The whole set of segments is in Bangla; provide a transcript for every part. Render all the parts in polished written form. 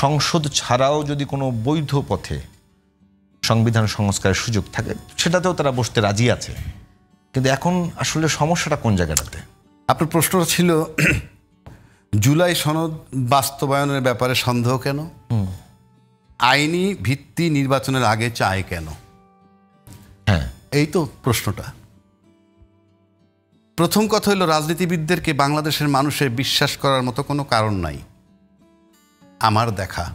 সংসদ ছাড়াও যদি কোনো বৈধ পথে সংবিধান সংস্কারের সুযোগ থাকে সেটাতেও তারা বসতে রাজি আছে, কিন্তু এখন আসলে সমস্যাটা কোন জায়গাটাতে? আপনার প্রশ্নটা ছিল জুলাই সনদ বাস্তবায়নের ব্যাপারে সন্দেহ কেন, আইনি ভিত্তি নির্বাচনের আগে চায় কেন? হ্যাঁ, এই তো প্রশ্নটা। প্রথম কথা হলো, রাজনীতিবিদদেরকে বাংলাদেশের মানুষের বিশ্বাস করার মতো কোনো কারণ নাই আমার দেখা।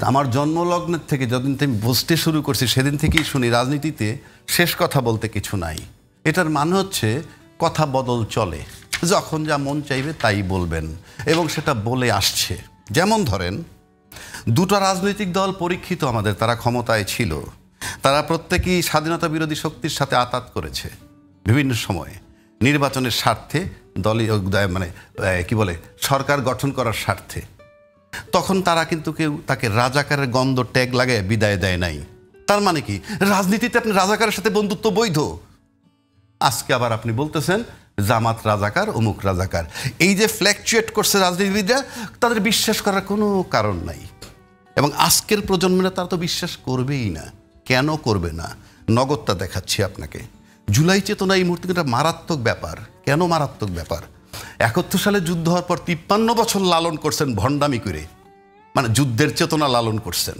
আমার জন্মলগ্নের থেকে যতদিন থেকে বুঝতে শুরু করছি সেদিন থেকেই শুনি রাজনীতিতে শেষ কথা বলতে কিছু নাই। এটার মানে হচ্ছে কথা বদল চলে, যখন যা মন চাইবে তাই বলবেন, এবং সেটা বলে আসছে। যেমন ধরেন, দুটো রাজনৈতিক দল পরীক্ষিত আমাদের, তারা ক্ষমতায় ছিল, তারা প্রত্যেকেই স্বাধীনতা বিরোধী শক্তির সাথে আতাত করেছে বিভিন্ন সময়ে নির্বাচনের স্বার্থে, দলীয় মানে কি বলে সরকার গঠন করার স্বার্থে। তখন তারা কিন্তু কেউ তাকে রাজাকারের গন্ধ ট্যাগ লাগায় বিদায় দেয় নাই। তার মানে কি, রাজনীতিতে আপনি রাজাকারের সাথে বন্ধুত্ব বৈধ? আজকে আবার আপনি বলতেছেন জামাত রাজাকার, অমুক রাজাকার। এই যে ফ্ল্যাকচুয়েট করছে রাজনীতিবিদরা, তাদের বিশ্বাস করার কোনো কারণ নাই। এবং আজকের প্রজন্মেরা তারা তো বিশ্বাস করবেই না। কেন করবে না? নগদটা দেখাচ্ছি আপনাকে। জুলাই চেতনা এই মুহূর্তে একটা মারাত্মক ব্যাপার। কেন মারাত্মক ব্যাপার? ৭১ সালে যুদ্ধ হওয়ার পর ৫৩ বছর লালন করছেন ভণ্ডামি করে, মানে যুদ্ধের চেতনা লালন করছেন।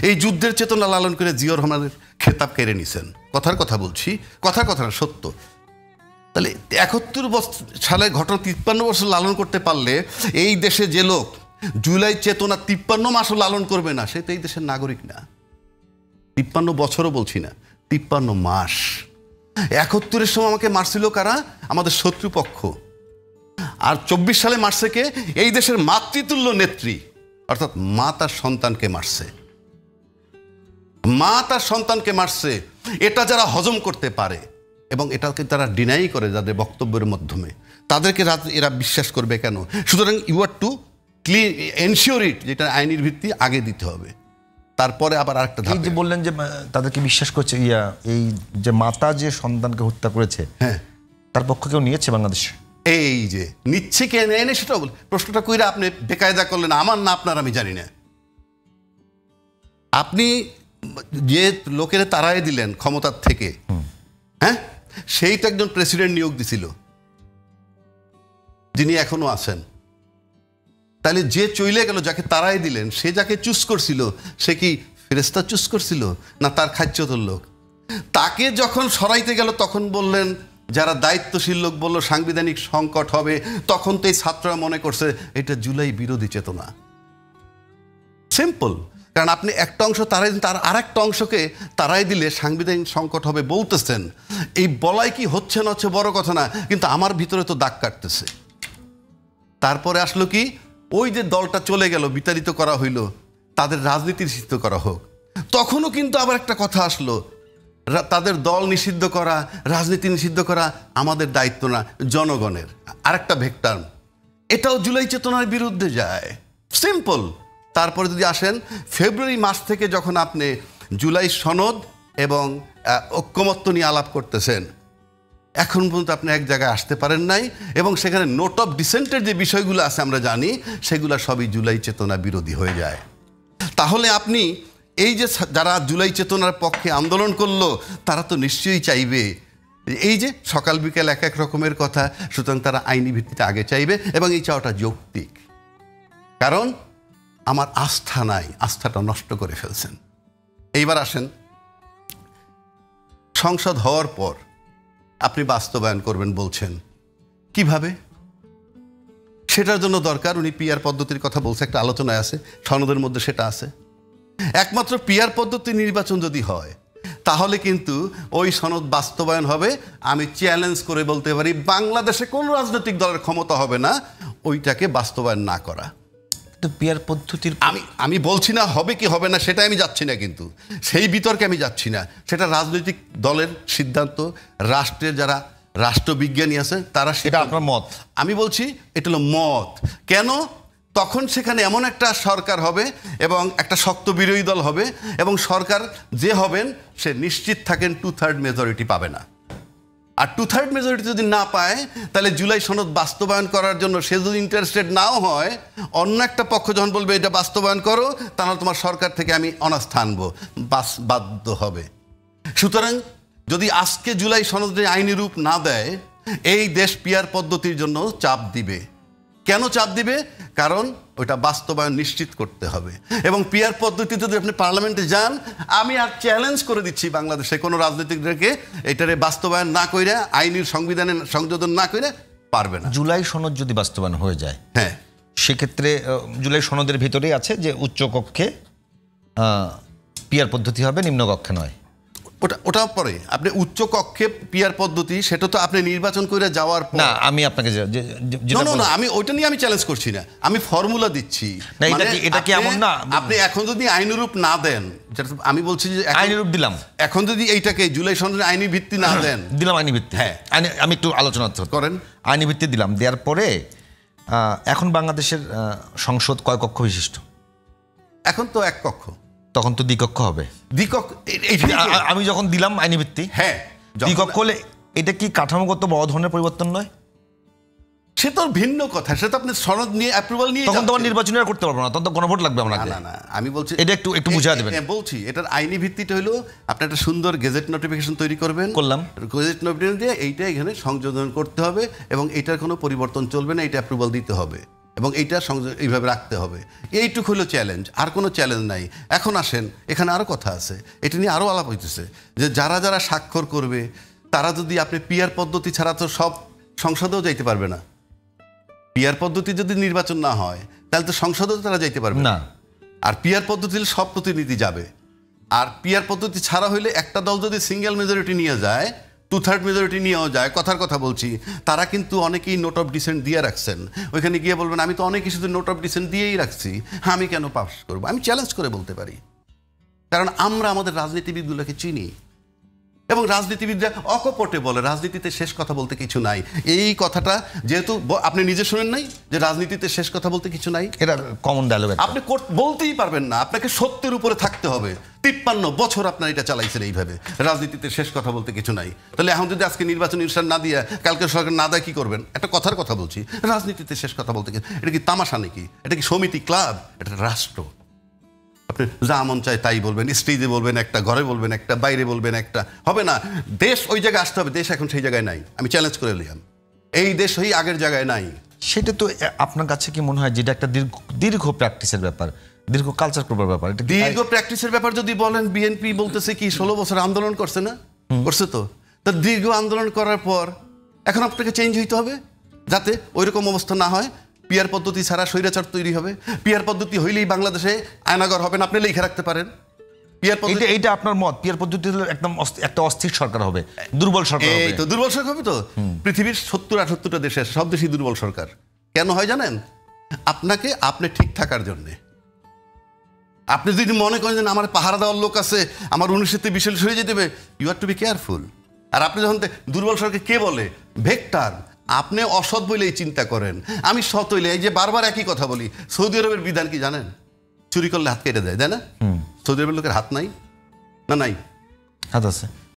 এই যুদ্ধের চেতনা লালন করে জিয়াউর রহমানের খেতাব কেড়ে নিছেন। কথার কথা বলছি, কথার কথা না, সত্য। তাহলে ৭১ সালে ঘটনা ৫৩ বছর লালন করতে পারলে এই দেশে যে লোক জুলাই চেতনা ৫৩ মাসও লালন করবে না, সে তো এই দেশের নাগরিক না। ৫৩ বছরও বলছি না, ৫৩ মাস। ৭১-এর সময় আমাকে মারছিল কারা? আমাদের শত্রুপক্ষ। আর ২৪ সালে মারছে কে? এই দেশের মাতৃতুল্য নেত্রী, অর্থাৎ মা তার সন্তানকে মারছে। মা তার সন্তানকে মারছে। এটা যারা হজম করতে পারে এবং এটাকে তারা ডিনাই করে যাদের বক্তব্যের মাধ্যমে, তাদেরকে এরা বিশ্বাস করবে কেন? সুতরাং you are to clean ensure it, যেটা আইনের ভিত্তি আগে দিতে হবে, তারপরে আবার আরেকটা ধাপ। যে বললেন যে তাদেরকে বিশ্বাস করছে, এই যে মাতা যে সন্তানকে হত্যা করেছে, হ্যাঁ, তার পক্ষ কেউ নিয়েছে বাংলাদেশে? এই যে নিচ্ছে কে নেয় না সেটাও বল। প্রশ্নটা কইরা আপনি বেকায়দা করলেন, আমার না আপনার আমি জানি না। আপনি যে লোকের তারাই দিলেন ক্ষমতার থেকে, হ্যাঁ, সেইটা একজন প্রেসিডেন্ট নিয়োগ দিছিল, যিনি এখনো আছেন। তাহলে যে চইলে গেল, যাকে তারাই দিলেন, সে যাকে চুজ করছিল, সে কি ফেরেস্তা চুজ করছিল না তার খাচ্যতর লোক? তাকে যখন সরাইতে গেল তখন বললেন, যারা দায়িত্বশীল লোক বলল সাংবিধানিক সংকট হবে, তখন তো এই ছাত্ররা মনে করছে এটা জুলাই বিরোধী চেতনা। সিম্পল। কারণ আপনি একটা অংশ তারাই, তার আর একটা অংশকে তারাই দিলে সাংবিধানিক সংকট হবে বলতেছেন। এই বলাই কি হচ্ছে না হচ্ছে বড় কথা না, কিন্তু আমার ভিতরে তো দাগ কাটতেছে। তারপরে আসলো কি, ওই যে দলটা চলে গেল, বিতাড়িত করা হইল, তাদের রাজনীতি নিষিদ্ধ করা হোক। তখনও কিন্তু আবার একটা কথা আসলো, তাদের দল নিষিদ্ধ করা, রাজনীতি নিষিদ্ধ করা আমাদের দায়িত্ব না, জনগণের। আরেকটা ভেক্টর, এটাও জুলাই চেতনার বিরুদ্ধে যায়। সিম্পল। তারপরে যদি আসেন ফেব্রুয়ারি মাস থেকে যখন আপনি জুলাই সনদ এবং ঐক্যমত্য নিয়ে আলাপ করতেছেন, এখন পর্যন্ত আপনি এক জায়গায় আসতে পারেন নাই, এবং সেখানে নোট অফ ডিসেন্টের যে বিষয়গুলো আছে আমরা জানি, সেগুলো সবই জুলাই চেতনা বিরোধী হয়ে যায়। তাহলে আপনি এই যে যারা জুলাই চেতনার পক্ষে আন্দোলন করলো, তারা তো নিশ্চয়ই চাইবে এই যে সকাল বিকেল এক এক রকমের কথা, সুতরাং তারা আইনি ভিত্তিতে আগে চাইবে, এবং এই চাওয়াটা যৌক্তিক। কারণ আমার আস্থা নাই, আস্থাটা নষ্ট করে ফেলছেন। এইবার আসেন, সংসদ হওয়ার পর আপনি বাস্তবায়ন করবেন বলছেন, কিভাবে? সেটার জন্য দরকার, উনি পিআর পদ্ধতির কথা বলছে, একটা আলোচনায় আছে, সনদের মধ্যে সেটা আছে। একমাত্র পিআর পদ্ধতি নির্বাচন যদি হয়, তাহলে কিন্তু ওই সনদ বাস্তবায়ন হবে। আমি চ্যালেঞ্জ করে বলতে পারি, বাংলাদেশে কোনো রাজনৈতিক দলের ক্ষমতা হবে না ওইটাকে বাস্তবায়ন না করা। তো পিআর পদ্ধতির আমি বলছি না হবে কি হবে না, সেটা আমি যাচ্ছি না, কিন্তু সেই বিতর্কে আমি যাচ্ছি না। সেটা রাজনৈতিক দলের সিদ্ধান্ত, রাষ্ট্রের যারা রাষ্ট্রবিজ্ঞানী আছে তারা, সেটা আপনার মত। আমি বলছি এটা হলো মত। কেন? তখন সেখানে এমন একটা সরকার হবে এবং একটা শক্ত বিরোধী দল হবে, এবং সরকার যে হবেন সে নিশ্চিত থাকেন 2/3 মেজরিটি পাবে না। আর 2/3 মেজরিটি যদি না পায়, তাহলে জুলাই সনদ বাস্তবায়ন করার জন্য সে যদি ইন্টারেস্টেড নাও হয়, অন্য একটা পক্ষ যখন বলবে এটা বাস্তবায়ন করো, তাহলে তোমার সরকার থেকে আমি অনাস্থা আনবো, বাধ্য হবে। সুতরাং যদি আজকে জুলাই সনদে আইনি রূপ না দেয়, এই দেশ পিয়ার পদ্ধতির জন্য চাপ দিবে। কেন চাপ দিবে? কারণ ওটা বাস্তবায়ন নিশ্চিত করতে হবে। এবং পিয়ার পদ্ধতিতে যদি আপনি পার্লামেন্টে যান, আমি আর চ্যালেঞ্জ করে দিচ্ছি বাংলাদেশে কোনো রাজনীতিকদেরকে এটারে বাস্তবায়ন না কইরা, আইনের সংবিধানে সংযোজন না কইরা পারবে না। জুলাই সনদ যদি বাস্তবায়ন হয়ে যায়, হ্যাঁ, সেক্ষেত্রে জুলাই সনদের ভিতরেই আছে যে উচ্চ কক্ষে পিয়ার পদ্ধতি হবে, নিম্ন কক্ষে নয়। ওটা পরে আপনি উচ্চ কক্ষে পিয়ার পদ্ধতি, সেটা তো আপনি নির্বাচন করে যাওয়ার পর। না, আমি আপনাকে না, আমি ওইটা নিয়ে আমি চ্যালেঞ্জ করছি না, আমি ফর্মুলা দিচ্ছি। এটা কি এমন না, আপনি এখন যদি আইনরূপ না দেন, যেটা আমি বলছি যে আইনরূপ দিলাম, এখন যদি এইটাকে জুলাই সনদের আইনি ভিত্তি না দেন, দিলাম আইনি ভিত্তি, হ্যাঁ, আমি একটু আলোচনা করেন। আইনি ভিত্তি দিলাম, দেওয়ার পরে এখন বাংলাদেশের সংসদ কয় কক্ষ বিশিষ্ট? এখন তো এক কক্ষ, তখন তো দ্বিকক্ষ হবে। আমি যখন দিলাম আইনি ভিত্তি, হ্যাঁ, দ্বিকক্ষ হলে এটা কি কাঠামোগত বড় ধরনের পরিবর্তন নয়? সে তো ভিন্ন কথা, সেটা আপনি সনদ নিয়ে অ্যাপ্রুভাল নিয়ে তখন তোমার নির্বাচন করতে পারবো না, তখন তো গণভোট লাগবে আপনাকে। না, আমি বলছি এটা একটু বুঝিয়ে দেবেন। বলছি এটার আইনি ভিত্তিটা হলো আপনি একটা সুন্দর গেজেট নোটিফিকেশন তৈরি করবেন, করলাম, গেজেট নোটিফিকেশন দিয়ে এইটা এখানে সংযোজন করতে হবে এবং এটার কোনো পরিবর্তন চলবে না, এটা অ্যাপ্রুভাল দিতে হবে এবং এইটা এইভাবে রাখতে হবে। এইটুকু হলো চ্যালেঞ্জ, আর কোনো চ্যালেঞ্জ নাই। এখন আসেন, এখানে আরও কথা আছে, এটা নিয়ে আরও আলাপ হইতেছে যে যারা যারা স্বাক্ষর করবে, তারা যদি আপনি পিয়ার পদ্ধতি ছাড়া তো সব সংসদেও যাইতে পারবে না। পিয়ার পদ্ধতি যদি নির্বাচন না হয়, তাহলে তো সংসদেও তারা যাইতে পারবে না। আর পিয়ার পদ্ধতি হলে সব প্রতিনিধি যাবে। আর পিয়ার পদ্ধতি ছাড়া হইলে একটা দল যদি সিঙ্গেল মেজরিটি নিয়ে যায়, 2/3 মেজরিটি নিয়েও যায়, কথার কথা বলছি, তারা কিন্তু অনেকেই নোট অফ ডিসেন্ট দিয়ে রাখছেন। ওইখানে গিয়ে বলবেন আমি তো অনেক কিছুতে নোট অফ ডিসেন্ট দিয়েই রাখছি, আমি কেন পাস করবো? আমি চ্যালেঞ্জ করে বলতে পারি, কারণ আমরা আমাদের রাজনীতিবিদগুলোকে চিনি এবং রাজনীতিবিদরা অকপটে বলে রাজনীতিতে শেষ কথা বলতে কিছু নাই। এই কথাটা যেহেতু আপনি নিজে শুনেন নাই যে রাজনীতিতে শেষ কথা বলতে কিছু নাই, এটা কমন ডায়লগ, আপনি বলতেই পারবেন না। আপনাকে সত্যের উপরে থাকতে হবে। 53 বছর আপনার এটা চালাইছেন এইভাবে, রাজনীতিতে শেষ কথা বলতে কিছু নাই। তাহলে এখন যদি আজকে নির্বাচন ইনশাল না দিয়ে কালকে সরকার না দেয়, কি করবেন? একটা কথার কথা বলছি, রাজনীতিতে শেষ কথা বলতে এটা কি তামাশা নাকি? এটা কি সমিতি, ক্লাব? এটা রাষ্ট্র। আপনি যা মন চায় তাই বলবেন, স্টেজে বলবেন একটা, ঘরে বলবেন একটা, বাইরে বলবেন একটা, হবে না। দেশ ওই জায়গায় আসতে হবে, দেশ এখন সেই জায়গায় নাই। আমি চ্যালেঞ্জ করে নিলাম, এই দেশ ওই আগের জায়গায় নাই। সেটা তো আপনার কাছে কি মনে হয় যেটা একটা দীর্ঘ প্র্যাকটিসের ব্যাপার, দীর্ঘ কালচার করবার ব্যাপার? দীর্ঘ প্র্যাকটিসের ব্যাপার যদি বলেন, বিএনপি বলতেছে কি 16 বছর আন্দোলন করছে না? করছে তো। তা দীর্ঘ আন্দোলন করার পর এখন আপনাকে চেঞ্জ হইতে হবে যাতে ওইরকম অবস্থা না হয়। পিয়ার পদ্ধতি ছাড়া স্বৈরাচার তৈরি হবে। পিয়ার পদ্ধতি হইলেই বাংলাদেশে আয়নাগর হবে না, আপনি লিখে রাখতে পারেন। পিয়ার পদ্ধতি, এইটা আপনার মত? পিয়ার পদ্ধতি হলে একদম একটা অস্থির সরকার হবে, দুর্বল সরকার হবে। এই তো দুর্বল সরকার হবে। তো পৃথিবীর 70-78টা দেশে সব দেশই দুর্বল সরকার। কেন হয় জানেন? আপনি ঠিক থাকার জন্যে। আপনি যদি মনে করেন যে আমার পাহারা দেওয়ার লোক আছে, আমার 19-20 হয়ে যেতে হবে, you are to be careful. আর আপনি যখন দুর্বল সরকার কে বলে? ভেক্টর। আপনি অসৎ বলেই চিন্তা করেন, আমি সৎ হইলে, এই যে বারবার একই কথা বলি, সৌদি আরবের বিধান কি জানেন? চুরি করলে হাত কেটে দেয়, তাই না? সৌদি আরবের লোকের হাত নাই না? নাই, হাত আছে।